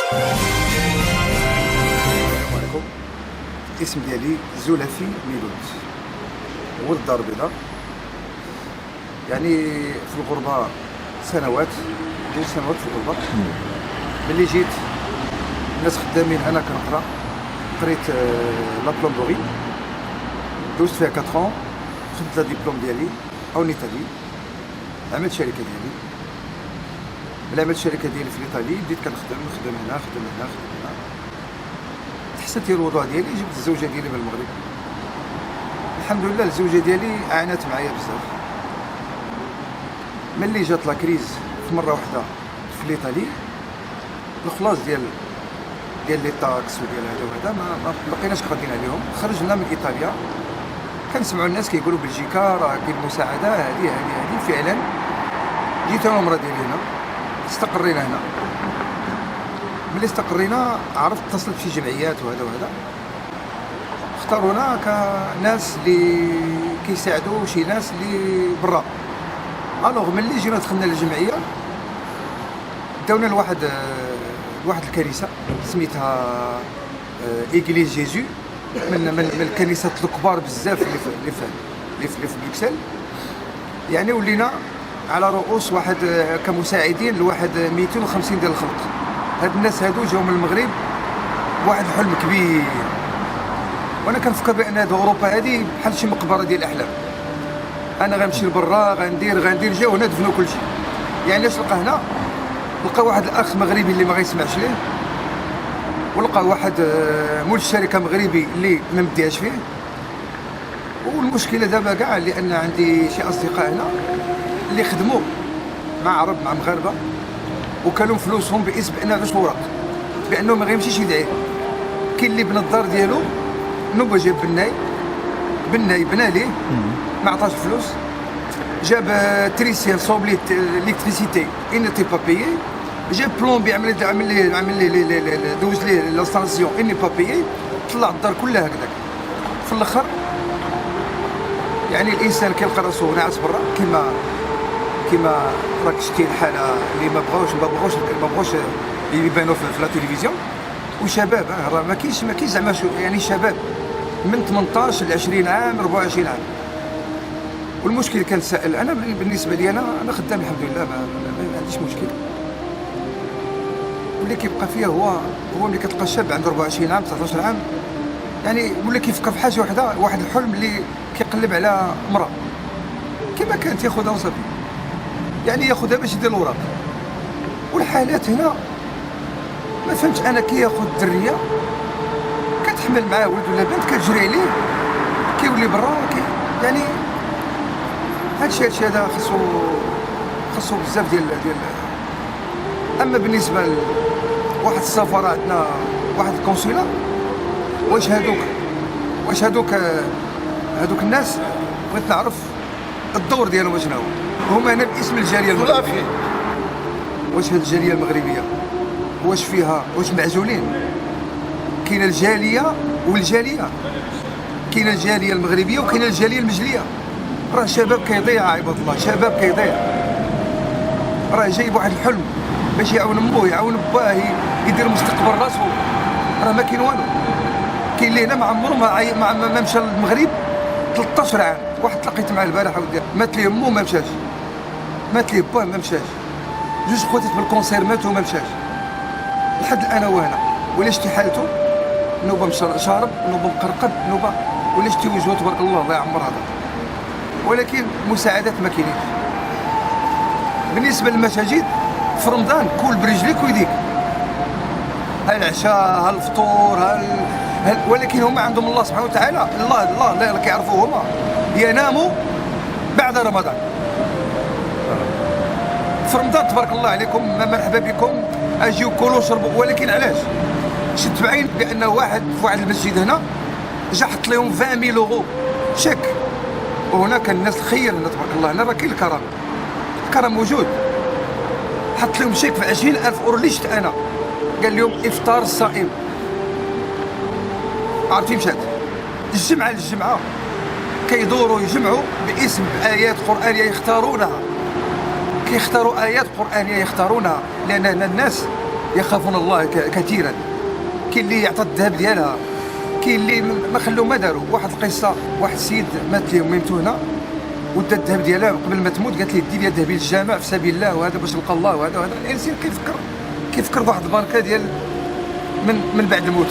السلام عليكم. الاسم ديالي زلفي ميلود، ولد الدار البيضاء. يعني في الغربة سنوات، 2 سنوات في الغربة. ملي جيت الناس خدامين، أنا كنقرا، قريت لا بلومبوري، دوزت فيها 4 ans، خدت لا ديبلوم ديالي أون إيطالي، عملت شركة ديالي. ملي عملت الشركة ديالي في إيطالي بديت كنخدم هنا. تحسنت الوضع ديالي، جبت الزوجة ديالي من المغرب. الحمد لله الزوجة ديالي عانت معايا بزاف. ملي جات لا كريز في مرة واحدة في إيطالي، الخلاص ديال لي تاكس وديال هذا وهذا ما بقيناش قادين عليهم. خرجنا من إيطاليا، كنسمعوا الناس كيقولوا بلجيكا راه كاين مساعدة هذه فعلا. جيت انا ومرا ديالي هنا، استقرينا هنا. ملي استقرينا عرفت اتصلت بشي جمعيات وهذا اختارونا كناس اللي كيساعدوا شي ناس اللي برا. الوغ ملي جينا دخلنا للجمعيه، داونا لواحد الكنيسه سميتها ايغليز جيزو، من الكنيسات الكبار بزاف اللي في بروكسل. يعني ولينا على رؤوس واحد كمساعدين لواحد 250 ديال الخلق. هاد الناس هادو جاو من المغرب بواحد الحلم كبير، وانا كنفكر بان هاد اوروبا هادي بحال شي مقبره ديال الاحلام. انا غنمشي لبرا، غندير جاو هنا دفنوا كلشي. يعني اش لقى هنا؟ لقى واحد الاخ مغربي اللي ما غيسمعش ليه، ولقى واحد مول الشركه مغربي اللي ما مديهاش فيه. والمشكله دابا كاع لان عندي شي اصدقاء هنا اللي خدموا مع عرب مع مغاربه وكانوا فلوسهم باسم بان عندوش الوراق، بانه ما غيمشيش يدعي. كاين اللي بنى الدار ديالو نوبه، جاب بناي بنى ليه، ما عطاش فلوس. جاب تريسيان صوب ليكتريسيتي ان تي با بايي. جاب بلومبي عمل لي دوز ليه لانستالاسيون ان با بايي. طلع الدار كلها هكذاك. في الاخر يعني الانسان كيلقى راسو ناعس برا، كيما راك شتي الحاله اللي ما بغاوش يبانوا في لا تلفزيون. وشباب راه ما كاينش زعما يعني شباب من 18 ل 20 عام 24 عام. والمشكل كان سائل. انا بالنسبه لي انا خدام الحمد لله، ما عنديش مشكل. واللي كيبقى فيها هو ملي كتلقى شاب عنده 24 عام 19 عام، يعني ولا كيفكر في حاجه وحده، واحد الحلم اللي كيقلب على امراه كما كانت ياخذها وصافي. يعني ياخذها باش يدير الوراق. والحالات هنا ما فهمتش انا، كياخذ الدريه كتحمل معاه ولد ولا بنت، كتجري عليه كيولي برا يعني هادشي هذا خصو بزاف ديال. اما بالنسبه لواحد السفاره عندنا واحد الكونسولا، واش هادوك الناس بغيت نعرف الدور ديالهم شنو هو. هما هنا باسم الجاليه المغربيه. واش هاد الجاليه المغربيه واش معزولين؟ كاينه الجاليه والجاليه، كاينه الجاليه المغربيه وكاينه الجاليه المجليه. راه شباب كيضيع عباد الله، شباب كيضيع. راه جايب واحد الحلم باش يعاون امه، يعاون باه، يدير مستقبل راسو. راه ما كاين والو. كاين اللي هنا ما عمره ما مشى للمغرب 13 عام. واحد تلاقيت معاه البارحه ودي مات ليه امه ما مشاش، مات ليه باه ما مشاش، جوج خواتات بالكونسير ماتوا ما مشاش. لحد الان هو هنا. ولا شتي حالته نوبه شارب، نوبه مقرقب، نوبه ولا شتي وجهه تبارك الله الله يعمر هذا. ولكن مساعدات ما كاينينش. بالنسبه للمساجد في رمضان كل برجليك ويديك، ها العشاء ها الفطور ولكن هما عندهم الله سبحانه وتعالى. الله كيعرفوه هما يناموا بعد رمضان. في رمضان تبارك الله عليكم مرحبا بكم، اجيو كلوا شربوا. ولكن علاش؟ شفت بعين بان واحد في واحد المسجد هنا جا حط لهم 20,000 يورو شيك. وهناك الناس الخير هنا تبارك الله، هنا راه كاين الكرم موجود. حط لهم شيك في 20,000 اورو. اللي شفت انا قال لهم افطار الصائم. عرفتي مشات الجمعه كيدوروا يجمعوا باسم آيات قرآنية كيختاروا آيات قرآنية يختارونها، لأن الناس يخافون الله كثيرا. كاين اللي يعطى الذهب ديالها، كاين اللي ما خلوا ما داروا. واحد القصه، واحد السيد مات لهم ميمتو هنا ودا الذهب ديالها قبل ما تموت، قالت لي دي لي ذهبي للجامع في سبيل الله، وهذا باش نلقى الله، وهذا الانسان كيفكر بواحد البنكه ديال من بعد الموت.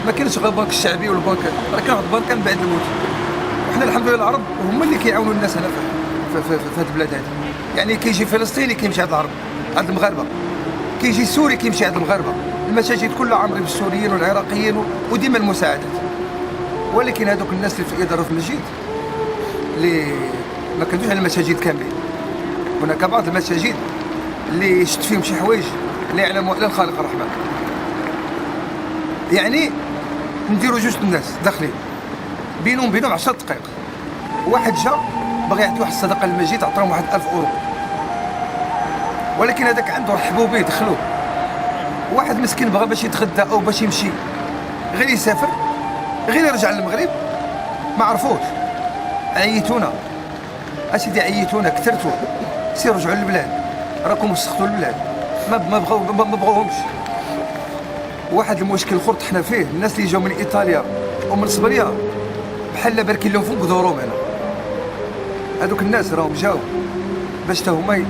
ما كاينش غير البنك الشعبي ولا البنك، راه كاين واحد البنكه من بعد الموت. وحنا الحمد لله العرب هما اللي كيعاونوا الناس هنا في هذه البلاد هذه. يعني كيجي فلسطيني كيمشي عند العرب، عند المغاربه، كيجي سوري كيمشي عند المغاربه. المساجد كلها عامرين بالسوريين والعراقيين وديما المساعدات. ولكن هذوك الناس اللي يداروا في المسجد اللي ما كندويش على المساجد كاملين، هناك بعض المساجد اللي شفت فيهم شي حوايج لا يعلم الا الخالق الرحمن. يعني نديروا جوج الناس داخلين بينهم 10 دقائق، واحد جا باغي يعطي واحد الصدقه للمسجد، عطاهم واحد 1000 اورو، ولكن هذاك عنده رحبوا به دخلوه. واحد مسكين بغى باش يتغدى او باش يمشي غير يسافر، غير يرجع للمغرب، ما عرفوش، عيتونا اسيدي، عيتونا، كثرتوا، سير رجعوا للبلاد، راكم وسختوا البلاد، ما بغاوهمش. واحد المشكل اخر طحنا فيه، الناس اللي جاو من ايطاليا ومن اسبانيا بحال باركين لهم فوق دورهم هنا. هذوك الناس راهم جاو باش تا هما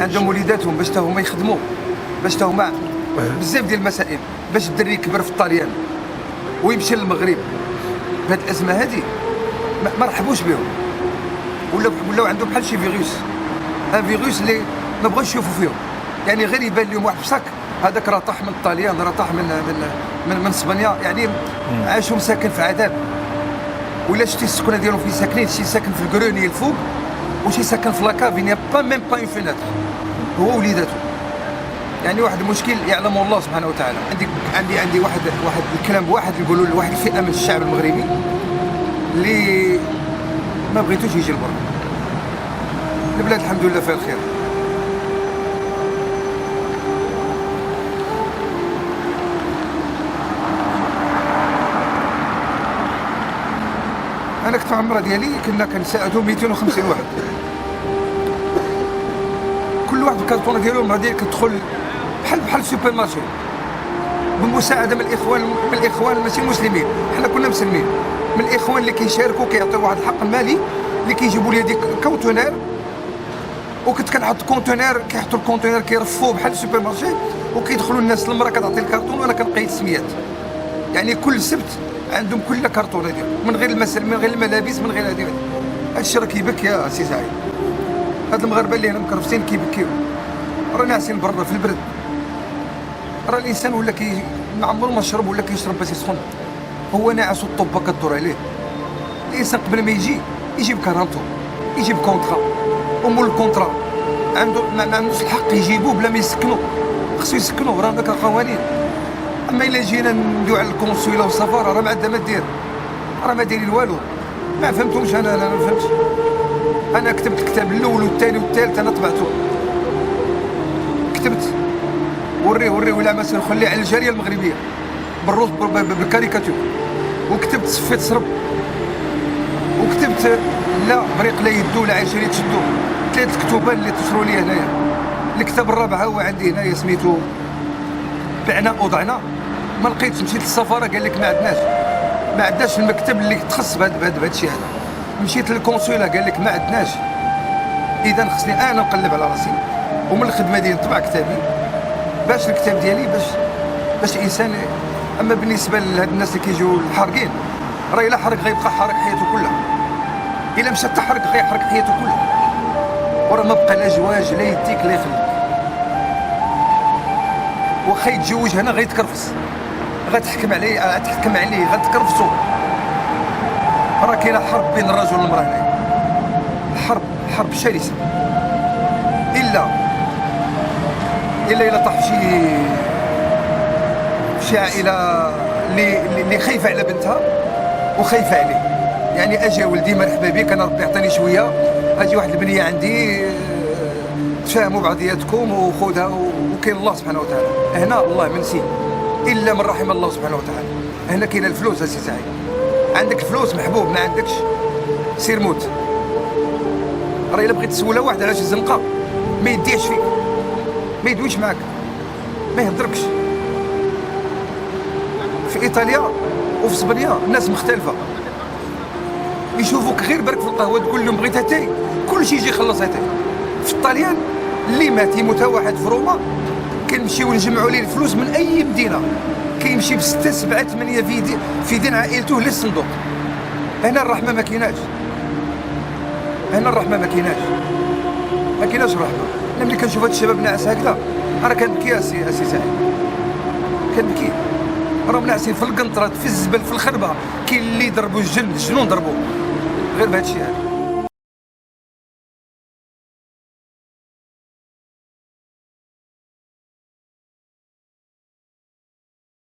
عندهم وليداتهم، باش تا هما يخدموا، باش تا هما بزاف ديال المسائل، باش الدري يكبر في الطاليان ويمشي للمغرب. بهذه الازمه هذه ما رحبوش بهم، ولاو عندهم بحال شي فيروس، فيروس اللي ما بغاوش يشوفوا فيهم. يعني غير يبان لهم واحد بصاك هذاك راه طاح من الطاليان، راه طاح من اسبانيا، يعني عاشهم ساكن في عذاب. ولا شتي السكنه ديالهم فين ساكنين، شي ساكن في الكروني الفوق وشي ساكن في لاكافين، با ميم با اون فيناتر، هو وليداته. يعني واحد المشكل يعلمه الله سبحانه وتعالى. عندي واحد الكلام، واحد يقولوا لواحد الفئه من الشعب المغربي اللي ما بغيتوش يجي لبرا. البلاد الحمد لله فيها الخير. انا كنت مع المراه ديالي كنا كنساعدوا 250 واحد، كل واحد بالكارطونه ديالو. المراه ديالي كتدخل بحال السوبر مارشي بمساعده من الاخوان ماشي المسلمين، حنا كنا مسلمين، من الاخوان اللي كيشاركوا كيعطيو واحد الحق المالي اللي كيجيبوا لي ديك الكونتينر. وكنت كنحط كونتينر، كيحطوا الكونتينر كيرفوه بحال السوبر مارشي وكيدخلوا الناس. المراه كتعطي الكارطون وانا كنقيد السميات. يعني كل سبت عندهم كل كارطونه ديالهم، من غير الملابس، من غير هذه. هادشي راه كيبكي يا سي سعيد. هاد المغاربه اللي هنا مكرفسين كيبكيو، راه ناعسين برا في البرد. راه الانسان ولا ما عمرو ما شرب ولا كيشرب باش يسخن، هو ناعس والطبه كدور عليه. الانسان قبل ما يجي بكرامته، يجي بكونطرا، ومول الكونطرا ما عندوش الحق يجيبوه بلا ما يسكنوا، خصو يسكنوا، راه هناك قوانين. اما الا جينا ندوي على الكونسويله والسفاره راه ما عندها ما دير، راه ما دايرين والو. ما فهمتهمش انا ما فهمتش. انا كتبت الكتاب الاول والثاني والثالث، انا طبعته، كتبت وريه ولا ما نخليه على الجاليه المغربيه بالروس بالكاريكاتور، وكتبت صفيت صرب، وكتبت لا بريق لا يدو لا عشري تشدو. 3 كتبان اللي تصروا لي هنايا. الكتاب الرابع هو عندي هنايا سميتو بعنا وضعنا. ما لقيتش، مشيت للسفاره قال لك ما عندناش المكتب اللي تخص بهذا الشيء هذا. مشيت للكونسويلا قال لك ما عندناش. اذا خصني انا نقلب على راسي، ومن الخدمه ديالي نطبع كتابي باش الكتاب ديالي باش الانسان. اما بالنسبه لهاد الناس اللي كيجيو الحارقين، راه الا حرق غيبقى حارق حياته كلها، الا مشى تحرق غيحرق حياته كلها، وراه ما بقى لا جواج لا يديك لا يخليك. واخا يتزوج هنا غيتكرفس، غتحكم عليه غتكرفسو. راه كاينه حرب بين الرجل والمراه هنايا، حرب شرسه. الا طاح شي عائله اللي خايفه على بنتها وخايفه عليه. يعني اجي ولدي مرحبا بك، انا ربي يعطيني شويه، اجي واحد البنيه عندي، تفاهموا بعضياتكم وخذها، وكاين الله سبحانه وتعالى. هنا الله منسي الا من رحم الله سبحانه وتعالى. هنا كاين الفلوس اسي سعيد، عندك الفلوس محبوب، ما عندكش سير موت. راه الا بغيت تسولها واحد على شي زنقه ما يديهش فيك، ما يدويش معاك. ما يهضركش. في ايطاليا وفي اسبانيا الناس مختلفه، يشوفوك غير برك في القهوه تقول لهم بغيت اتاي كل شيء يجي يخلص اتاي. في الطليان اللي مات يموت واحد في روما كنمشيو نجمعوا ليه الفلوس من اي مدينه، كيمشي بستة سبعة ثمانية في دين عائلته للصندوق. هنا الرحمه ما كايناش، هنا الرحمه ما كايناش، ما كايناش الرحمه. انا ملي كنشوف هاد الشباب ناعس هكذا انا كنبكي اسي سعيد، كنبكي. راهم ناعسين في القنطره، في الزبل، في الخربه. كاين اللي ضربوا الجنون ضربوه غير بهذا الشيء هذا.